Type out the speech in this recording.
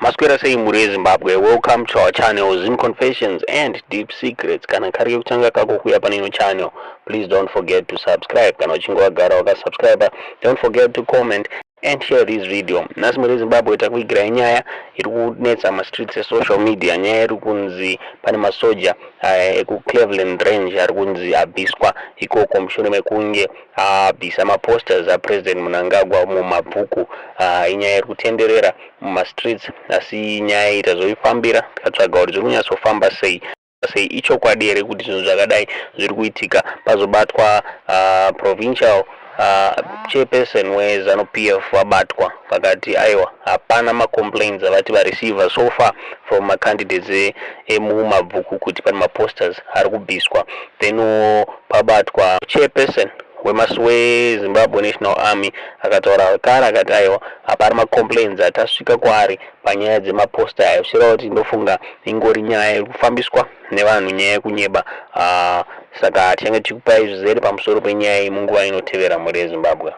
Maswera sei muri Zimbabwe. Welcome to our channel Zim Confessions and Deep Secrets. Kana kari kuchanga kako kuya panino channel. Please don't forget to subscribe. Kana uchingwa gara waka subscriber. Don't forget to comment and share this video. Nasi muri Zimbabwe takuigira nyaya iri kunetsa ma streets social media. Nyaya iri kunzi pane masoja ku Cleveland Range ari kunzi abiswa ikoko mushure mekunge abisa maposters a President Mnangagwa KuMabvuku. Inyaya iri kutenderera muma streets asi nyaya itazoifambira katsvaga kuti zviri kunyatsofamba sei ichokwadi here kuti zvinhu zvakadai zviri kuitika pazobatwa provincial chairperson weZanu-PF wabatwa pakati aiwa hapana macomplaints avati vareceiver so far from macandidates KuMabvuku kuti pane maposters ari kubviswa. Then pabatwa chairperson weZimbabwe National Army akataura kare akati aiwa hapana macomplaints atasvika kwaari panyaya dzemaposta ayo. Zvireva kuti ndofunga ingori nyaya iri kufambiswa nevanhu, nyaya yekunyeba. Saka tichange tichikupai zvizere pamusoro penyaya iyi munguva inotevera muri Zimbabwe.